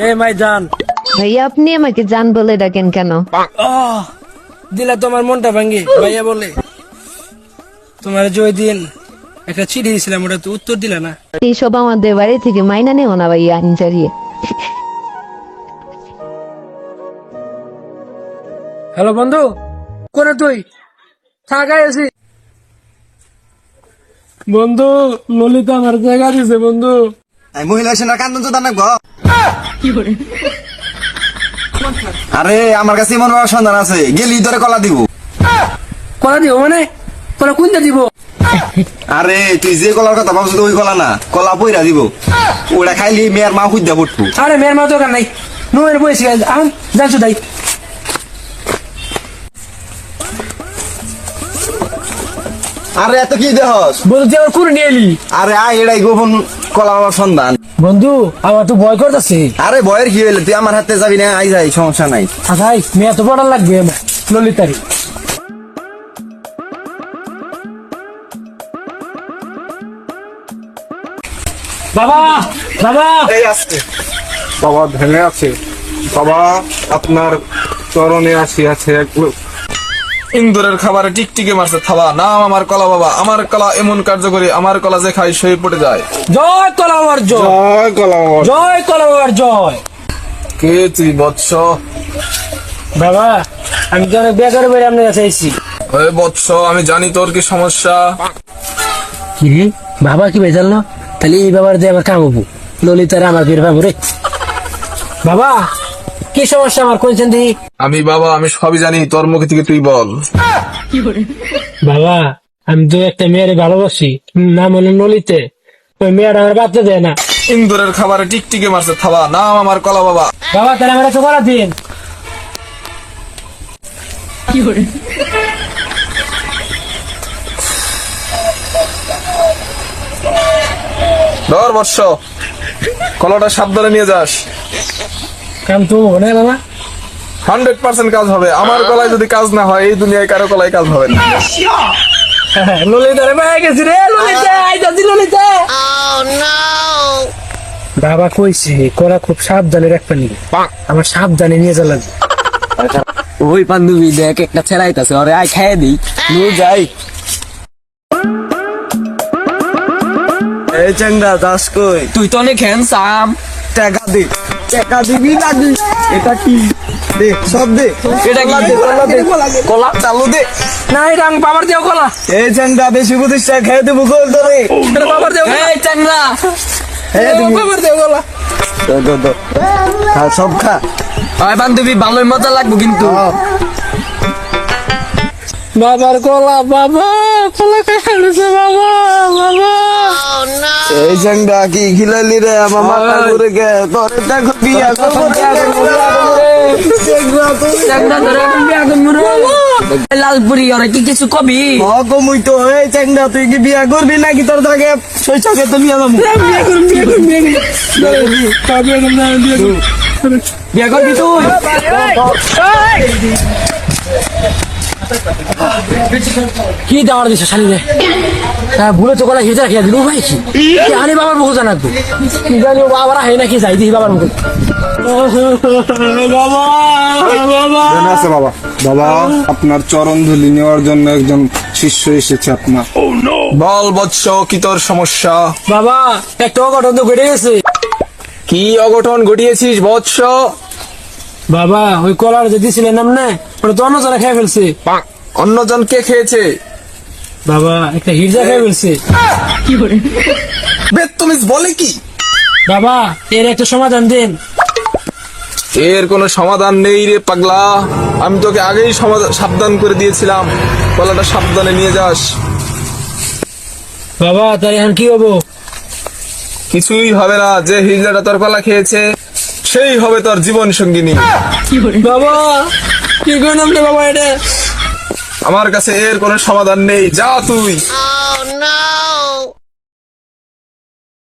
এ মাই জান। ভাইয়া আপনি আমাকে জান বলে ডাকেন কেন? দিলা তোমার মনটা ভাঙ্গি। ভাইয়া বলে তোমার যে ওই দিন একটা চিঠি দিয়েছিলাম, ওটা তো উত্তর দিলা না। এইসব আমাদের বাড়ি থেকে মাইনা নেও না ভাইয়া আনচারিয়ে। হ্যালো বন্ধু, কোনে তুই? থাকাই আছি বন্ধু। ললিতা আমার জায়গা দিছে বন্ধু। মহিলা সেনার কান্দন তো দান আরে আমার কাছে এমন বাবার সন্ধান আছে, গেলি ধরে কলা দিব। কলা দিব মানে? কলা কোনটা দিব? আরে তুই যে কলার কথা ভাবছিস ওই কলা না, কলা পইরা দিব। ওটা খাইলি মেয়ের মা খুঁজা পড়তো। আরে মেয়ের মা দোকান নাই, নুয়ের বয়েছি এখন জানছো তাই। আরে এত কি দেহস বন্ধু তুই আমার করে নিয়ে এলি। আরে আয় এটাই গোপন কলা বাবার সন্ধান। বন্ধু আমার তো ভয় করতেছে। আরে ভয়ের কি হইলে, তুই আমার হাতে যাবি না, আই যাই সমস্যা নাই। ভাই মেয়ে তো বড় লাগবে আমার ললিতারি। বাবা বাবা এই আসছে বাবা, ধ্যানে আছে বাবা, আপনার চরণে আসিয়াছে এক ইন্দুরের খাবারে টিকটিকে মারছে থাবা। নাম আমার কলা বাবা, আমার কলা এমন কার্যকরী, আমার কলা যে খাই সই পড়ে যায়। জয় কলা বাবার জয়, জয় কলা বাবা। জয় কলা বাবার জয়। কে তুই বৎস? বাবা আমি তো অনেক বেকার বেড়ে আপনার কাছে এসেছি। ওই বৎস, আমি জানি তোর কি সমস্যা। কি রে বাবা কি বেজাল না? তাহলে এই বাবার দিয়ে আমার কাম হবো। ললিতার আমার বের বাবু রে। বাবা কি সমস্যা আমার কোনছেন দি? আমি বাবা, আমি সবই জানি, তোর মুখে থেকে তুই বল। বাবা আমি তো একটা মেয়ের ভালোবাসি, নাম হলো ললিতে। ওই মেয়ের আমার বাচ্চা দেয় না। ইন্দুরের খাবারে টিকটিকে মারছে থাবা। নাম আমার কলা বাবা। বাবা তাহলে আমার একটু করা দিন। ধর বৎস, কলাটা সাবধানে নিয়ে যাস। কাম তো মনে হয় বাবা। 100% কাজ হবে। আমার কলায় যদি কাজ না হয়, এই দুনিয়ায় কারো কলায় কাজ হবে না। ললিতারে মায়া গেছি রে। ললিতা আইতাছি ললিতা। বাবা কইছে করা খুব সাবধানে রাখবেন, আমার সাবধানে নিয়ে যাবেন। ওই বান্ধবী দেখ একটা ছেড়াইতেছে, ওরে আয় খাইয়ে দিই নু যাই। এই চেংড়া দাস কই? তুই তো অনেক হ্যান্ডসাম। টাকা দে, টাকা দিবি না দি? এটা কি দে, সব দে। এটা কি? কলা দে, কলা চালু দে। না এটা আমি বাবার দেও কলা। এই চেংড়া বেশি প্রতিষ্ঠা খেয়ে দেবো গোল ধরে। এটা বাবার দেও কলা। এই চাংলা, বাবার দেও কলা। খা, সব খা। ওই বান্ধবী ভালোই মজা লাগবো কিন্তু। বাবার কলা, বাবা কলা খাইছে বাবা। বাবা এই চেংড়া কি খিলালি রে আমার মাথা ঘুরে গে। তোরে দেখো বিয়া করবো চাংলা ধরে বিয়া করবো রে। লালপুরি ওরে কি কিছু কবি? কমুই তো। এই চেংড়া তুই কি বিয়া করবি নাকি তোর থাকে শৈশবে তো বিয়া যাবো? বিয়া করবি তুই? কি দাওয়ার দিছে শালিরে? ভুলে তো কলা হিজা খেয়ে দিল ভাই। কি আরে বাবার মুখ জানাতো কি জানি ও বাবার হয় নাকি যাই দিই বাবার মুখ। বাবা বাবা ধ্যানে আছে বাবা। বাবা, আপনার চরণ ধুলি নেওয়ার জন্য একজন শিষ্য এসেছে আপনার। বল বৎস, কি তোর সমস্যা? বাবা একটা অঘটন তো ঘটে গেছে। কি অঘটন ঘটিয়েছিস বৎস? বাবা ওই কলার যে দিছিলেন না, ওটা তো অন্য জনে খেয়ে ফেলছে। অন্যজন কে খেয়েছে? বাবা একটা হিজা খেয়ে ফেলছে। বেত্তমিজ বলে কি? বাবা এর একটা সমাধান দিন। এর কোনো সমাধান নেই রে পাগলা। আমি তোকে আগেই সাবধান করে দিয়েছিলাম, কলাটা সাবধানে নিয়ে যাস। বাবা তাই এখন কি হবো? কিছুই হবে না। যে হিজড়াটা তোর কলা খেয়েছে সেই হবে তোর জীবন সঙ্গিনী। বাবা কি করলাম রে বাবা এটা? আমার কাছে এর কোনো সমাধান নেই, যা তুই। Oh no!